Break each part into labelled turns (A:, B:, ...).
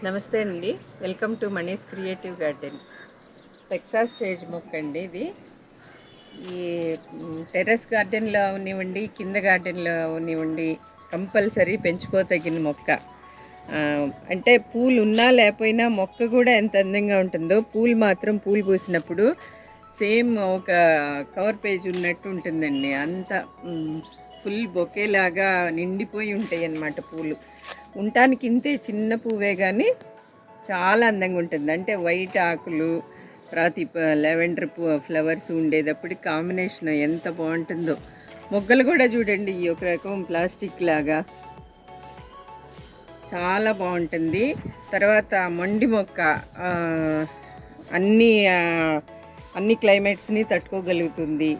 A: నమస్తే అండి. Welcome to Mani's creative garden. Texas sage మొక్క అండి ఇది. ఈ టెర్రస్ గార్డెన్లో అవనివ్వండి, కింద గార్డెన్లో అవనివ్వండి, కంపల్సరీ పెంచుకోదగిన మొక్క. అంటే పూలు ఉన్నా లేకపోయినా మొక్క కూడా ఎంత అందంగా ఉంటుందో, పూలు మాత్రం పూలు పూసినప్పుడు సేమ్ ఒక కవర్ పేజ్ ఉన్నట్టు ఉంటుందండి. అంత ఫుల్ బొకేలాగా నిండిపోయి ఉంటాయి అన్నమాట పూలు. ఉండటానికి ఇంతే చిన్న పువ్వే కానీ చాలా అందంగా ఉంటుంది. అంటే వైట్ ఆకులు, తర్వాత లెవెండర్ ఫ్లవర్స్ ఉండేటప్పుడు కాంబినేషన్ ఎంత బాగుంటుందో. మొగ్గలు కూడా చూడండి, ఈ ఒక రకం ప్లాస్టిక్ లాగా చాలా బాగుంటుంది. తర్వాత మొండి మొక్క అన్ని అన్ని క్లైమేట్స్ని తట్టుకోగలుగుతుంది.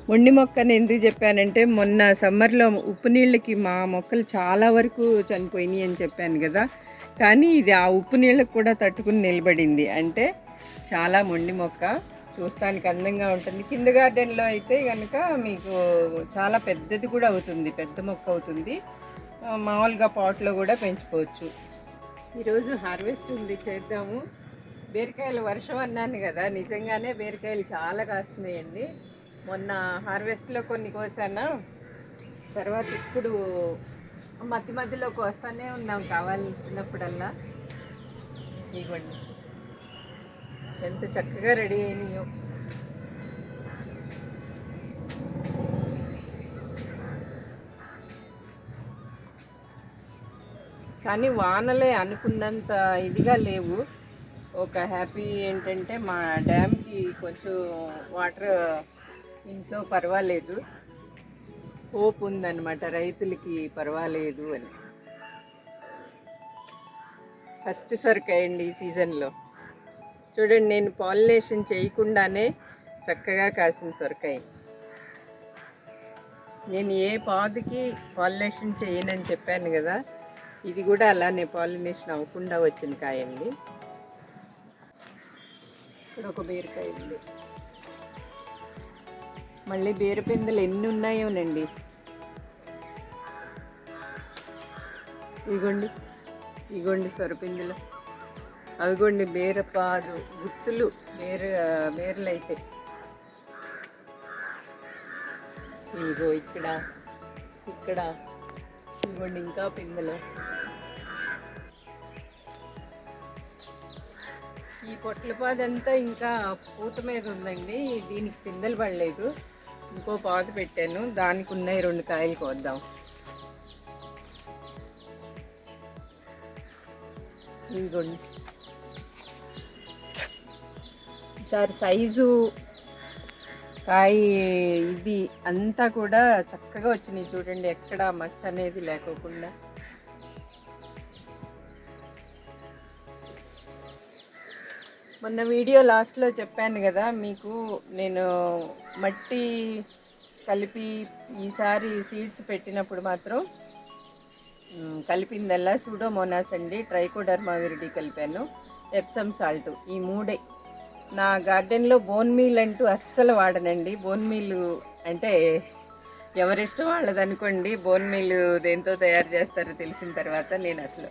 A: మొండి మొక్కని ఎందుకు చెప్పానంటే, మొన్న సమ్మర్లో ఉప్పు నీళ్ళకి మా మొక్కలు చాలా వరకు చనిపోయినాయి అని చెప్పాను కదా. కానీ ఇది ఆ ఉప్పు నీళ్ళకు కూడా తట్టుకుని నిలబడింది. అంటే చాలా మొండి మొక్క, చూస్తానికి అందంగా ఉంటుంది. కింద గార్డెన్లో అయితే కనుక మీకు చాలా పెద్దది కూడా అవుతుంది, పెద్ద మొక్క అవుతుంది. మామూలుగా పాట్లో కూడా పెంచుకోవచ్చు. ఈరోజు హార్వెస్ట్ ఉంది, చేద్దాము. బీరకాయలు వర్షం అన్నాను కదా, నిజంగానే బీరకాయలు చాలా కాస్తున్నాయండి. మొన్న హార్వెస్ట్లో కొన్ని కోసాను, తర్వాత ఇప్పుడు మధ్య మధ్యలో కోస్తానే ఉన్నాం కావాల్సినప్పుడల్లా. ఇవ్వండి ఎంత చక్కగా రెడీ అయినాయో. కానీ వానలే అనుకున్నంత ఇదిగా లేవు. ఒక హ్యాపీ ఏంటంటే మా డ్యామ్కి కొంచెం వాటర్ ఇంట్లో పర్వాలేదు, హోప్ ఉందన్నమాట రైతులకి పర్వాలేదు అని. ఫస్ట్ సొరకాయండి ఈ సీజన్లో. చూడండి, నేను పాలినేషన్ చేయకుండానే చక్కగా కాసిన సొరకాయ. నేను ఏ పాదుకి పాలినేషన్ చేయనని చెప్పాను కదా, ఇది కూడా అలానే పాలినేషన్ అవ్వకుండా వచ్చిన కాయండి. ఇక్కడ ఒక బీరకాయ ఉంది. మళ్ళీ బీరపిందెలు ఎన్ని ఉన్నాయోనండి. ఇగోండి సొరపిందులు, అవిగోండి బీరపాదు గుత్తులు, బీరలు అయితే ఇగో ఇక్కడ ఇగోండి ఇంకా పిందెలు. ఈ పొట్లపాదంతా ఇంకా పూత మీద ఉందండి, దీనికి పిందెలు పడలేదు. ఇంకో పాదు పెట్టాను, దానికి ఉన్నాయి 2 కాయలు కోద్దాం. ఇదిగోండి, ఈసారి సైజు కాయ ఇది అంతా కూడా చక్కగా వచ్చినాయి. చూడండి, ఎక్కడ మచ్చ అనేది లేకోకుండా. మొన్న వీడియో లాస్ట్లో చెప్పాను కదా మీకు, నేను మట్టి కలిపి ఈసారి సీడ్స్ పెట్టినప్పుడు మాత్రం కలిపిందల్లా సూడోమోనాస్ అండి, ట్రైకోడర్మా విరిడి కలిపాను, ఎప్సమ్ సాల్ట్. ఈ 3 నా గార్డెన్లో. బోన్ మీల్ అంటూ అస్సలు వాడనండి. బోన్ మీల్ అంటే ఎవరిష్టం వాళ్ళదనుకోండి. బోన్ మీల్ దేంతో తయారు చేస్తారో తెలిసిన తర్వాత నేను అసలు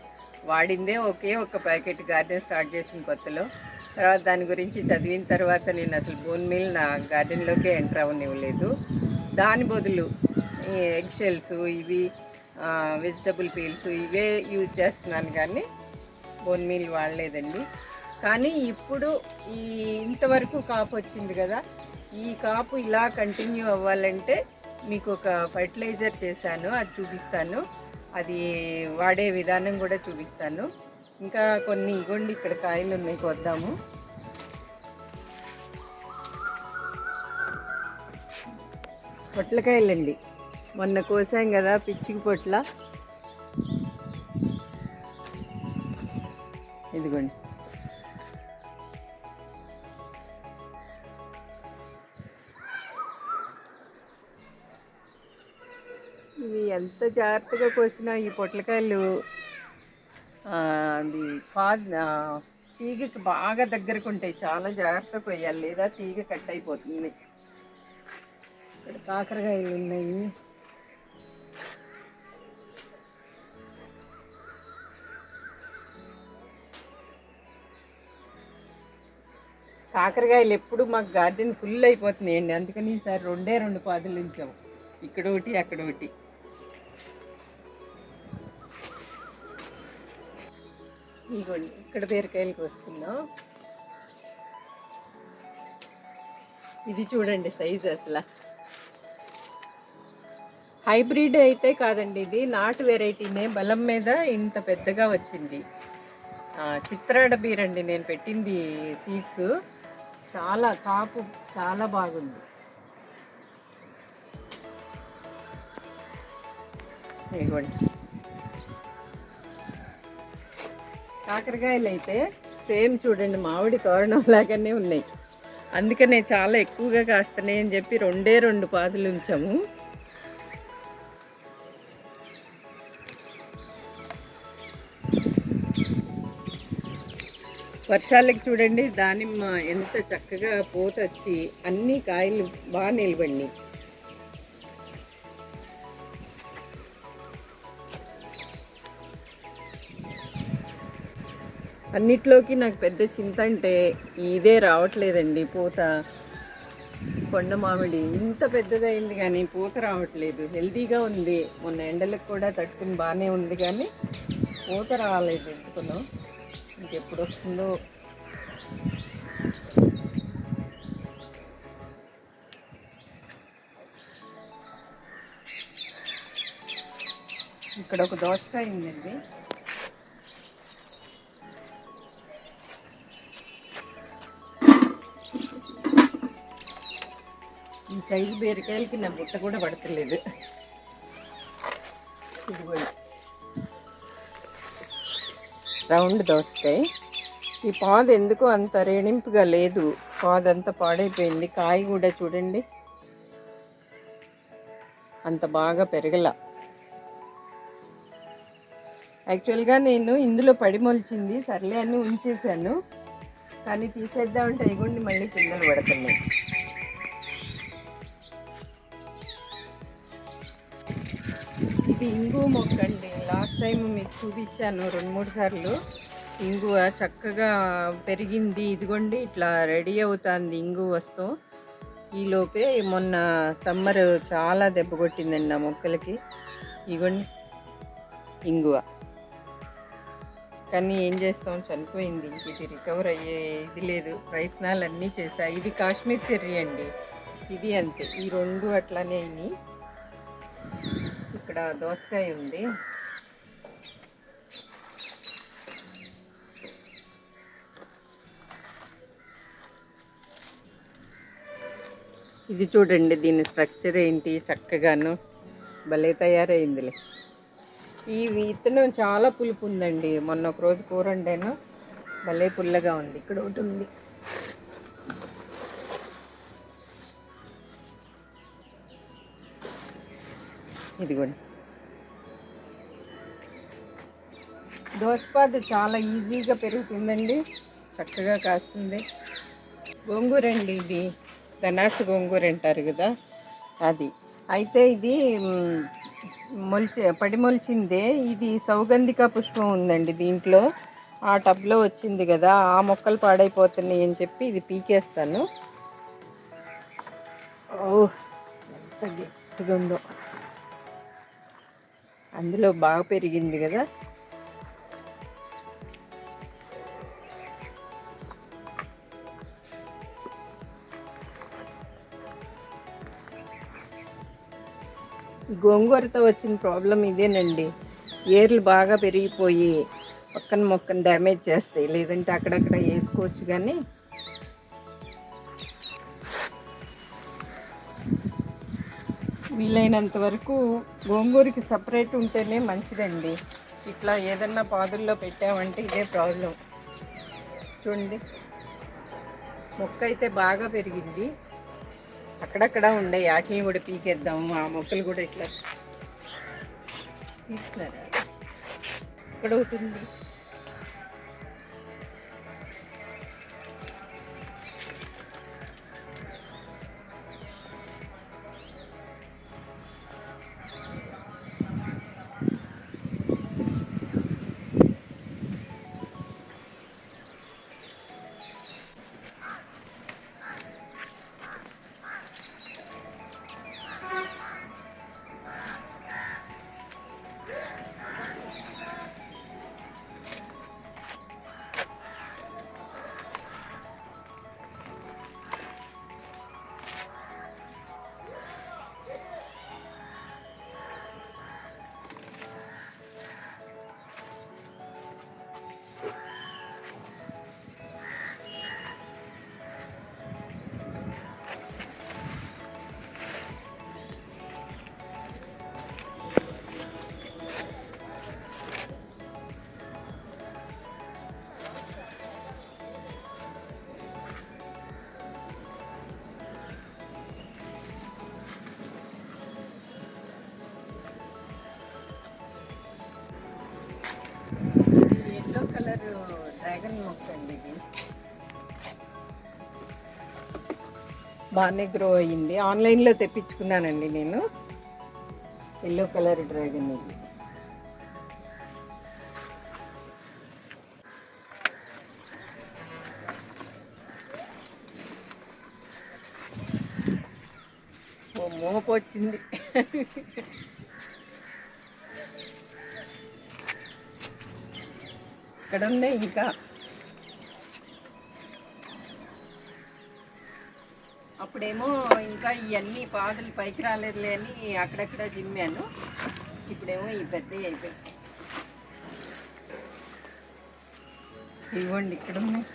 A: వాడిందే ఒక ప్యాకెట్ గార్డెన్ స్టార్ట్ చేసిన కొత్తలో. తర్వాత దాని గురించి చదివిన తర్వాత నేను అసలు బోన్ మీల్ నా గార్డెన్లోకే ఎంటర్ అవ్వనివ్వలేదు. దాని బదులు ఈ ఎగ్ షెల్స్, ఇవి వెజిటబుల్ పీల్స్ ఇవే యూజ్ చేస్తున్నాను, కానీ బోన్ మీల్ వాడలేదండి. కానీ ఇప్పుడు ఇంతవరకు కాపు వచ్చింది కదా, ఈ కాపు ఇలా కంటిన్యూ అవ్వాలంటే మీకు ఒక ఫర్టిలైజర్ చేశాను, అది చూపిస్తాను. అది వాడే విధానం కూడా చూపిస్తాను. ఇంకా కొన్ని ఇగోండి ఇక్కడ కాయలు ఉన్నాయి, కొద్దాము. పొట్లకాయలండి, మొన్న కోసాం కదా పిచ్చికి పొట్ల. ఇదిగోండి, ఇవి ఎంత జాగ్రత్తగా కోసినా ఈ పొట్లకాయలు అది తీగకి బాగా దగ్గరకు ఉంటాయి. చాలా జాగ్రత్తగా కొయ్యాలి, లేదా తీగ కట్ అయిపోతుంది. ఇక్కడ కాకరకాయలు ఉన్నాయి. కాకరకాయలు ఎప్పుడు మాకు గార్డెన్ ఫుల్ అయిపోతున్నాయండి, అందుకని ఈసారి రెండు పాదులు ఉంచాం, ఇక్కడ ఒకటి అక్కడ ఒకటి. ఇదిగోండి ఇక్కడ బీరకాయలు కోసుకున్నాం. ఇది చూడండి సైజు, అసలు హైబ్రిడ్ అయితే కాదండి, ఇది నాటు వెరైటీనే, బలం మీద ఇంత పెద్దగా వచ్చింది. చిత్రాడ బీరండి నేను పెట్టింది సీడ్స్, చాలా కాపు చాలా బాగుంది. ఇదిగోండి కాకరకాయలు అయితే సేమ్ చూడండి మామిడి తోరణం లాగానే ఉన్నాయి, అందుకనే చాలా ఎక్కువగా కాస్తున్నాయి అని చెప్పి రెండు పాదులు ఉంచాము. వర్షాలకి చూడండి దానిమ్మ ఎంత చక్కగా పూత వచ్చి అన్ని కాయలు బాగా నిలబడినాయి. అన్నిట్లోకి నాకు పెద్ద చింత అంటే ఇదే రావట్లేదండి పూత. కొండ మామిడి ఇంత పెద్దదైంది కానీ పూత రావట్లేదు, హెల్తీగా ఉంది, మొన్న ఎండలకు కూడా తట్టుకుని బాగానే ఉంది కానీ పూత రాలేదు ఎందుకునో, ఇంకెప్పుడు వస్తుందో. ఇక్కడ ఒక దోసకాయ ఉందండి, ఈ సైజు బీరకాయలకి నా బుట్ట కూడా పడతలేదు. రౌండ్ దోసకాయ, ఈ పాదు ఎందుకో అంత రేణింపుగా లేదు, పాదు అంతా పాడైపోయింది. కాయ కూడా చూడండి అంత బాగా పెరగల. యాక్చువల్గా నేను ఇందులో పడి మొలిచింది సర్లే అని ఉంచేసాను, కానీ తీసేద్దామంటే ఇగోండి మళ్ళీ పిందెలు పడుతున్నాయి. ఇది ఇంగువ మొక్క అండి, లాస్ట్ టైం మీకు చూపించాను 2-3 సార్లు. ఇంగువ చక్కగా పెరిగింది, ఇదిగోండి ఇట్లా రెడీ అవుతుంది ఇంగువ వస్తూ. ఈలోపే మొన్న సమ్మర్ చాలా దెబ్బ కొట్టిందండి ఆ మొక్కలకి, ఇదిగోండి ఇంగువ. కానీ ఏం చేస్తాం, చనిపోయింది, ఇంక ఇది రికవర్ అయ్యే ఇది లేదు, ప్రయత్నాలు అన్నీ చేశా. ఇది కాశ్మీర్ చెర్రీ అండి, ఇది అంతే, ఈ 2 అట్లానే అయినాయి. ఇక్కడ దోసకాయ ఉంది, ఇది చూడండి దీని స్ట్రక్చర్ ఏంటి, చక్కగాను భలే తయారైందిలే. ఈ విత్తనం చాలా పులుపు ఉందండి, మొన్న ఒక రోజు కూర వండాను, భలే పుల్లగా ఉంది. ఇక్కడ ఒకటి ఉంది, ఇదిగోండి. దోసపాదు చాలా ఈజీగా పెరుగుతుందండి, చక్కగా కాస్తుంది. గోంగూర అండి, ఇది ధనాసు గోంగూర అంటారు కదా అది. అయితే ఇది పడి మొలిచిందే, ఇది సౌగంధిక పుష్పం ఉందండి దీంట్లో, ఆ టబ్లో వచ్చింది కదా, ఆ మొక్కలు పాడైపోతున్నాయి అని చెప్పి ఇది పీకేస్తాను. ఎంత గట్టిగా ఉందో, అందులో బాగా పెరిగింది కదా. గోంగూరతో వచ్చిన ప్రాబ్లం ఇదేనండి, ఏర్లు బాగా పెరిగిపోయి పక్కన మొక్కను డ్యామేజ్ చేస్తాయి, లేదంటే అక్కడక్కడ వేసుకోవచ్చు. కానీ వీలైనంత వరకు గోంగూరకి సపరేట్ ఉంటేనే మంచిదండి. ఇట్లా ఏదన్నా పాదుల్లో పెట్టామంటే ఇదే ప్రాబ్లం. చూడండి మొక్క అయితే బాగా పెరిగింది, అక్కడక్కడ ఉండే వాటిని కూడా పీకేద్దాము, ఆ మొక్కలు కూడా ఇట్లా తీసుకున్నారా. ఇక్కడ ఉంటుంది, డ్రాగన్ మొక్క అండి ఇది. బాగానే గ్రో అయ్యింది. ఆన్లైన్లో తెప్పించుకున్నానండి నేను. ఎల్లో కలర్ డ్రాగన్ ఇది. ఓ మోపు వచ్చింది. ఇక్కడ ఉన్నాయి ఇంకా. అప్పుడేమో ఇంకా ఇవన్నీ పాదులు పైకి రాలేదులే అని అక్కడక్కడ జిమ్మాను. ఇప్పుడేమో ఈ పెద్దవి అయిపోయాయి. ఇవ్వండి ఇక్కడ ఉన్నాయి.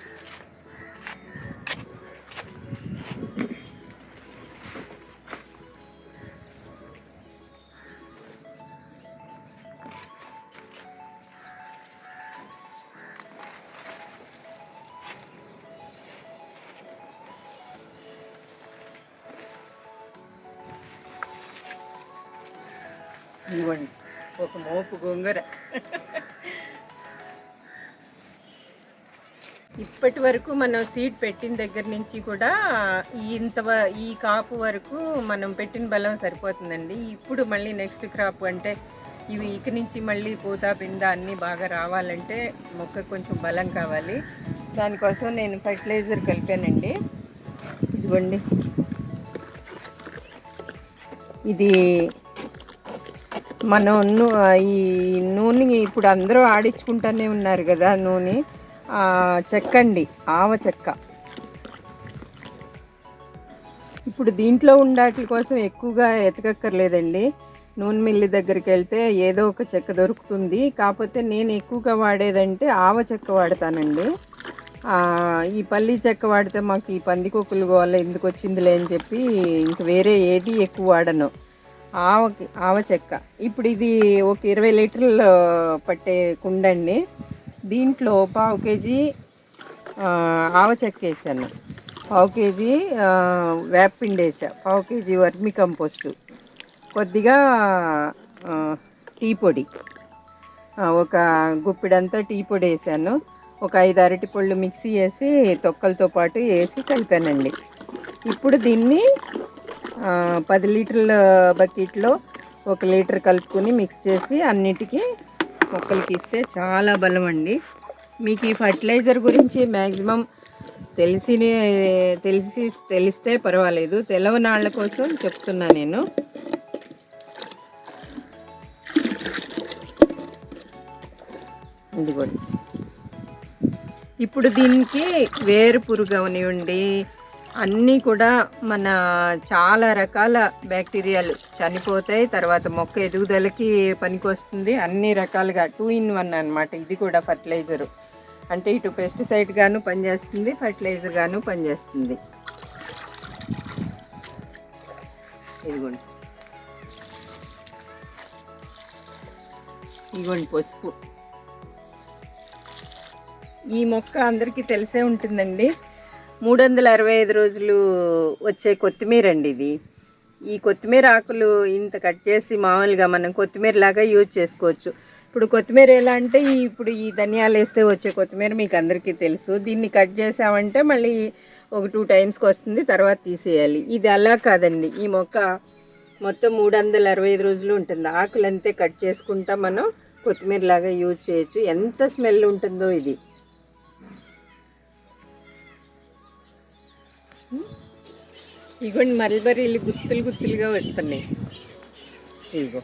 A: ఇవ్వండి ఒక మోపు గోంగూర. ఇప్పటి వరకు మనం సీడ్ పెట్టిన దగ్గర నుంచి కూడా ఈ కాపు వరకు మనం పెట్టిన బలం సరిపోతుందండి. ఇప్పుడు మళ్ళీ నెక్స్ట్ క్రాప్ అంటే ఇవి ఇక నుంచి మళ్ళీ పూత పింద అన్నీ బాగా రావాలంటే మొక్క కొంచెం బలం కావాలి. దానికోసం నేను ఫర్టిలైజర్ కలిపానండి. ఇదిగోండి, ఇది మనం ఈ నూనె ఇప్పుడు అందరూ ఆడించుకుంటూనే ఉన్నారు కదా, నూనె చెక్క అండి, ఆవ చెక్క. ఇప్పుడు దీంట్లో ఉండాటి కోసం ఎక్కువగా ఎతకక్కర్లేదండి. నూనె మిల్లి దగ్గరికి వెళ్తే ఏదో ఒక చెక్క దొరుకుతుంది. కాకపోతే నేను ఎక్కువగా వాడేదంటే ఆవ చెక్క వాడతానండి. ఈ పల్లి చెక్క వాడితే మాకు ఈ పందికొక్కులు గోల ఎందుకు వచ్చిందిలే అని చెప్పి ఇంక వేరే ఏది ఎక్కువ వాడను. ఆవ చెక్క. ఇప్పుడు ఇది ఒక 20 లీటర్లు పట్టే కుండండి. దీంట్లో 1/2 కేజీ ఆవ చెక్క వేసాను, 1/2 కేజీ వేపపిండి వేసా, 1/2 కేజీ వర్మి కంపోస్టు, కొద్దిగా టీ పొడి, ఒక గుప్పిడంతా టీ పొడి వేసాను. ఒక 5 అరటిపళ్ళు మిక్సీ వేసి తొక్కలతో పాటు వేసి కలిపానండి. ఇప్పుడు దీన్ని 10 లీటర్ల బకెట్లో 1 లీటర్ కలుపుకొని మిక్స్ చేసి అన్నిటికీ మొక్కలకి ఇస్తే చాలా బలం అండి. మీకు ఈ ఫర్టిలైజర్ గురించి మ్యాక్సిమం తెలిస్తే పర్వాలేదు, తెలవనాళ్ళ కోసం చెప్తున్నా నేను. ఇదిగోండి, ఇప్పుడు దీనికి వేరు పురుగు అవనివ్వండి అన్నీ కూడా మన చాలా రకాల బ్యాక్టీరియాలు చనిపోతాయి. తర్వాత మొక్క ఎదుగుదలకి పనికొస్తుంది. అన్ని రకాలుగా 2 in 1 అనమాట. ఇది కూడా ఫర్టిలైజరు అంటే ఇటు పెస్టిసైడ్ గాను పనిచేస్తుంది, ఫర్టిలైజర్ గాను పనిచేస్తుంది. ఇదిగోండి పసుపు. ఈ మొక్క అందరికీ తెలిసే ఉంటుందండి. 365 రోజులు వచ్చే కొత్తిమీర అండి ఇది. ఈ కొత్తిమీర ఆకులు ఇంత కట్ చేసి మామూలుగా మనం కొత్తిమీర లాగా యూజ్ చేసుకోవచ్చు. ఇప్పుడు కొత్తిమీర ఎలా అంటే ఇప్పుడు ఈ ధనియాలు వేస్తే వచ్చే కొత్తిమీర మీకు అందరికీ తెలుసు. దీన్ని కట్ చేసామంటే మళ్ళీ ఒక 2 టైమ్స్కి వస్తుంది, తర్వాత తీసేయాలి. ఇది అలా కాదండి. ఈ మొక్క మొత్తం 365 రోజులు ఉంటుంది. ఆకులు అంతే కట్ చేసుకుంటా మనం కొత్తిమీర లాగా యూజ్ చేయొచ్చు. ఎంత స్మెల్ ఉంటుందో ఇది. ఇగోండి మల్బరీలు గుత్తులుగా వస్తున్నాయి. ఇగో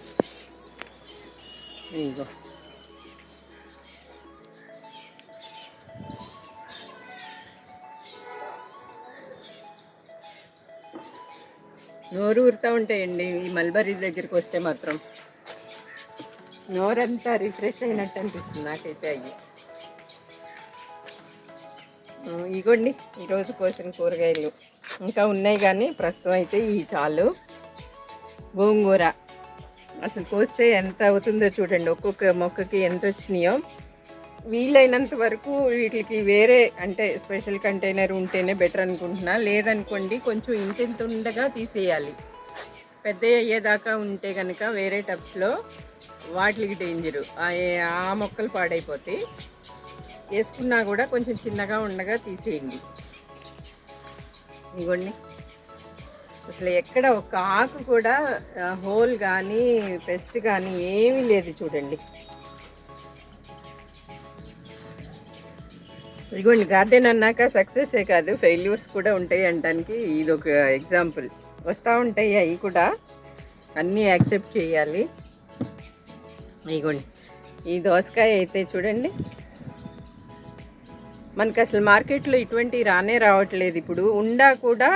A: నోరు ఊరుతూ ఉంటాయండి ఈ మల్బరీ దగ్గరికి వస్తే మాత్రం. నోరంతా రిఫ్రెష్ అయినట్టు అనిపిస్తుంది నాకైతే. అయ్యి ఇగోండి ఈరోజు కోసిన కూరగాయలు ఇంకా ఉన్నాయి, కానీ ప్రస్తుతం అయితే ఈ చాలు. గోంగూర అసలు కోస్తే ఎంత అవుతుందో చూడండి, ఒక్కొక్క మొక్కకి ఎంత వచ్చినాయో. వీలైనంత వరకు వీటికి వేరే అంటే స్పెషల్ కంటైనర్ ఉంటేనే బెటర్ అనుకుంటున్నా. లేదనుకోండి కొంచెం ఇంటింత ఉండగా తీసేయాలి. పెద్ద అయ్యేదాకా ఉంటే కనుక వేరే టబ్స్లో వాటికి డేంజరు, ఆ మొక్కలు పాడైపోతాయి. వేసుకున్నా కూడా కొంచెం చిన్నగా ఉండగా తీసేయండి. ఇదిగోండి, అసలు ఎక్కడ ఒక ఆకు కూడా హోల్ కానీ పెస్ట్ కానీ ఏమీ లేదు చూడండి. ఇదిగోండి, గార్డెన్ అన్నాక సక్సెసే కాదు ఫెయిల్యూర్స్ కూడా ఉంటాయి అనడానికి ఇది ఒక ఎగ్జాంపుల్. వస్తూ ఉంటాయి అవి కూడా, అన్నీ యాక్సెప్ట్ చేయాలి. ఇదిగోండి, ఈ దోసకాయ అయితే చూడండి, మనకు అసలు మార్కెట్లో ఇటువంటివి రానే రావట్లేదు. ఇప్పుడు ఉండా కూడా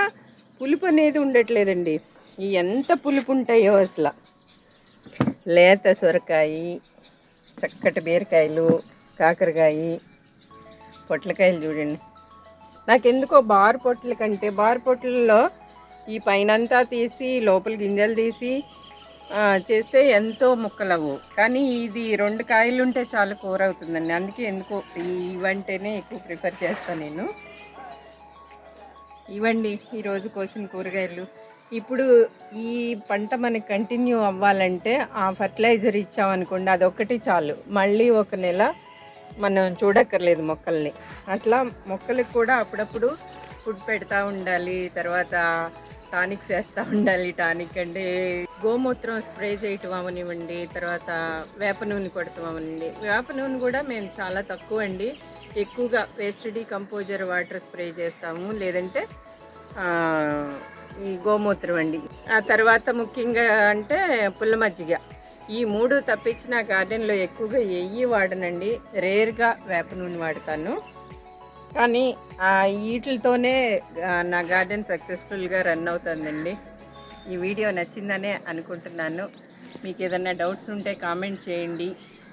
A: పులుపు అనేది ఉండట్లేదండి. ఎంత పులుపు ఉంటాయో అసలు. లేత సొరకాయ, చక్కటి బీరకాయలు, కాకరకాయ, పొట్లకాయలు చూడండి. నాకెందుకో బార్ పొట్ల కంటే బార్ పొట్లలో ఈ పైనంతా తీసి లోపల గింజలు తీసి చేస్తే ఎంతో ముక్కలవు. కానీ ఇది 2 కాయలు ఉంటే చాలా కూర అవుతుందండి. అందుకే ఎందుకో ఇవంటేనే ఎక్కువ ప్రిఫర్ చేస్తాను నేను. ఇవ్వండి ఈరోజు కోసిన కూరగాయలు. ఇప్పుడు ఈ పంట మనకి కంటిన్యూ అవ్వాలంటే ఆ ఫర్టిలైజర్ ఇచ్చామనుకోండి, అదొక్కటి చాలు. మళ్ళీ ఒక నెల మనం చూడక్కర్లేదు మొక్కల్ని. అట్లా మొక్కలకు కూడా అప్పుడప్పుడు ఫుడ్ పెడతా ఉండాలి. తర్వాత టానిక్స్ వేస్తూ ఉండాలి. టానిక్ అంటే గోమూత్రం స్ప్రే చేయటం అవనివ్వండి, తర్వాత వేప నూనె కొడతాం అవనండి. వేప నూనె కూడా మేము చాలా తక్కువ అండి, ఎక్కువగా వేస్ట్ డీకంపోజర్ వాటర్ స్ప్రే చేస్తాము, లేదంటే ఈ గోమూత్రం అండి. ఆ తర్వాత ముఖ్యంగా అంటే పుల్ల మజ్జిగ. ఈ 3 తప్పించి నా గార్డెన్లో ఎక్కువగా ఎయ్యి వాడనండి. రేర్గా వేప నూనె వాడతాను. కానీ వీటితోనే నా గార్డెన్ సక్సెస్ఫుల్గా రన్ అవుతుందండి. ఈ వీడియో నచ్చిందనే అనుకుంటున్నాను. మీకు ఏదైనా డౌట్స్ ఉంటే కామెంట్ చేయండి.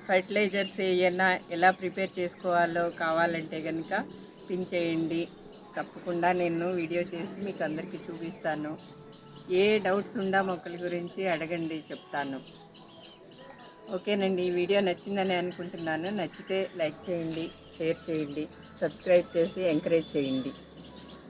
A: ఫర్టిలైజర్స్ ఏమైనా ఎలా ప్రిపేర్ చేసుకోవాలో కావాలంటే కనుక పిన్ చేయండి. తప్పకుండా నేను వీడియో చేసి మీకు అందరికీ చూపిస్తాను. ఏ డౌట్స్ ఉందా మొక్కల గురించి అడగండి, చెప్తాను. ఓకేనండి, ఈ వీడియో నచ్చిందని అనుకుంటున్నాను. నచ్చితే లైక్ చేయండి, షేర్ చేయండి, సబ్స్క్రైబ్ చేసి ఎంకరేజ్ చేయండి.